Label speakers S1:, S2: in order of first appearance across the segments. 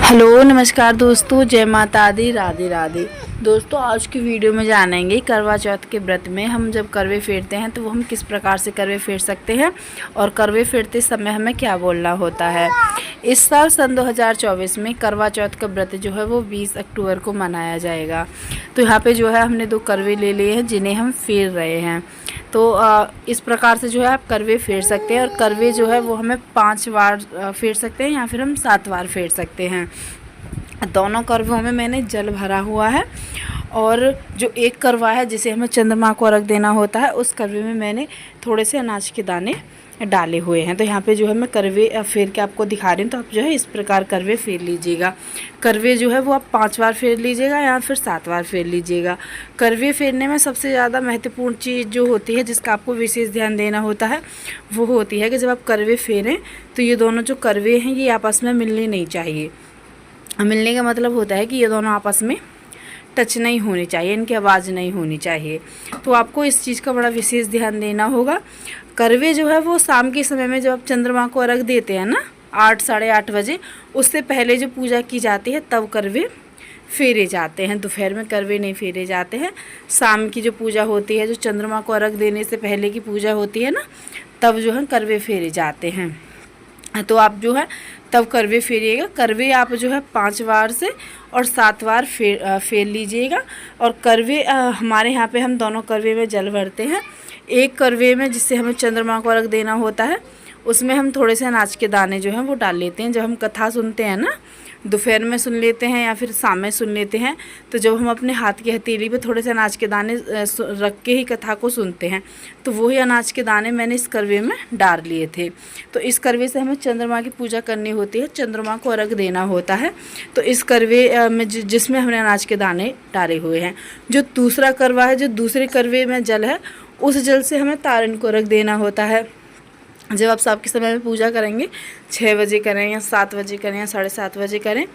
S1: Hello नमस्कार दोस्तों, जय माता दी, राधे राधे। दोस्तों आज की वीडियो में जानेंगे करवा चौथ के व्रत में हम जब करवे फेरते हैं तो वो हम किस प्रकार से करवे फेर सकते हैं और करवे फेरते समय हमें क्या बोलना होता है। इस साल सन 2024 में करवा चौथ का व्रत जो है वो 20 अक्टूबर को मनाया जाएगा। तो यहाँ पे जो है हमने 2 करवे ले लिए हैं जिन्हें हम फेर रहे हैं। तो इस प्रकार से जो है आप करवे फेर सकते हैं और करवे जो है वो हमें 5 बार फेर सकते हैं या फिर हम 7 बार फेर सकते हैं। दोनों करवों में मैंने जल भरा हुआ है और जो एक करवा है जिसे हमें चंद्रमा को अर्घ देना होता है उस करवे में मैंने थोड़े से अनाज के दाने डाले हुए हैं। तो यहाँ पे जो है मैं करवे फेर के आपको दिखा रही हूँ। तो आप जो है इस प्रकार करवे फेर लीजिएगा। करवे जो है वो आप 5 बार फेर लीजिएगा या फिर 7 बार फेर लीजिएगा। करवे फेरने में सबसे ज़्यादा महत्वपूर्ण चीज़ जो होती है जिसका आपको विशेष ध्यान देना होता है वो होती है कि जब आप करवे फेरें तो ये दोनों जो करवे हैं ये आपस में मिलने नहीं चाहिए। मिलने का मतलब होता है कि ये दोनों आपस में टच नहीं होनी चाहिए, इनकी आवाज़ नहीं होनी चाहिए। तो आपको इस चीज़ का बड़ा विशेष ध्यान देना होगा। करवे जो है वो शाम के समय में जब आप चंद्रमा को अर्घ देते हैं ना 8 साढ़े 8 बजे, उससे पहले जो पूजा की जाती है तब करवे फेरे जाते हैं। दोपहर में करवे नहीं फेरे जाते हैं। शाम की जो पूजा होती है, जो चंद्रमा को अर्घ देने से पहले की पूजा होती है ना, तब जो है करवे फेरे जाते हैं। तो आप जो है तब करवे फेरिएगा। करवे आप जो है 5 बार से और 7 बार फेर लीजिएगा। और करवे हमारे यहाँ पे हम दोनों करवे में जल भरते हैं। एक करवे में जिससे हमें चंद्रमा को अर्घ देना होता है उसमें हम थोड़े से अनाज के दाने जो हैं वो डाल लेते हैं। जब हम कथा सुनते हैं ना, दोपहर में सुन लेते हैं या फिर शाम में सुन लेते हैं, तो जब हम अपने हाथ की हथेली पे थोड़े से अनाज के दाने रख के ही कथा को सुनते हैं, तो वही अनाज के दाने मैंने इस करवे में डाल लिए थे। तो इस करवे से हमें चंद्रमा की पूजा करनी होती है, चंद्रमा को अर्घ देना होता है। तो इस करवे में जिसमें हमने अनाज के दाने डाले हुए हैं, जो दूसरा करवा है, जो दूसरे करवे में जल है, उस जल से हमें तारण को अर्घ देना होता है। जब आप शाम के समय में पूजा करेंगे, 6 बजे करें या 7 बजे करें या 7:30 बजे करें,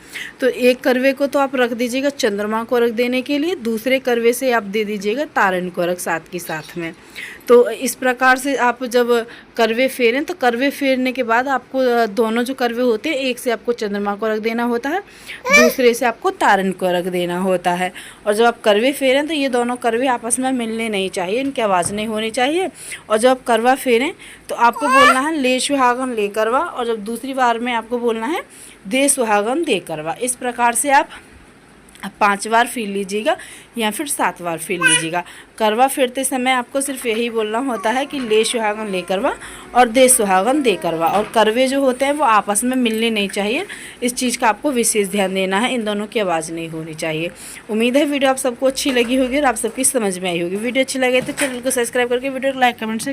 S1: तो एक करवे को तो आप रख दीजिएगा चंद्रमा को अर्घ देने के लिए, दूसरे करवे से आप दे दीजिएगा तारण को अर्घ साथ के साथ में। तो इस प्रकार से आप जब करवे फेरें तो करवे फेरने के बाद आपको दोनों जो करवे होते हैं, एक से आपको चंद्रमा को अर्घ देना होता है, दूसरे से आपको तारण को अर्घ देना होता है। और जब आप करवे फेरें तो ये दोनों करवे आपस में मिलने नहीं चाहिए, इनकी आवाज़ नहीं होनी चाहिए। और जब आप करवा फेरें तो आपको बोलना है ले सुहागन ले करवा, और जब दूसरी बार में आपको बोलना है दे सुहागन दे करवा। इस प्रकार से आप 5 बार फेर लीजिएगा या फिर 7 बार फेर लीजिएगा। करवा फेरते समय आपको सिर्फ यही बोलना होता है कि ले सुहागन ले करवा और दे सुहागन दे करवा। और करवे जो होते हैं वो आपस में मिलने नहीं चाहिए, इस चीज़ का आपको विशेष ध्यान देना है। इन दोनों की आवाज़ नहीं होनी चाहिए। उम्मीद है वीडियो आप सबको अच्छी लगी होगी और आप सबकी समझ में आई होगी। वीडियो अच्छी लगे तो चैनल को सब्सक्राइब करके वीडियो को लाइक कमेंट से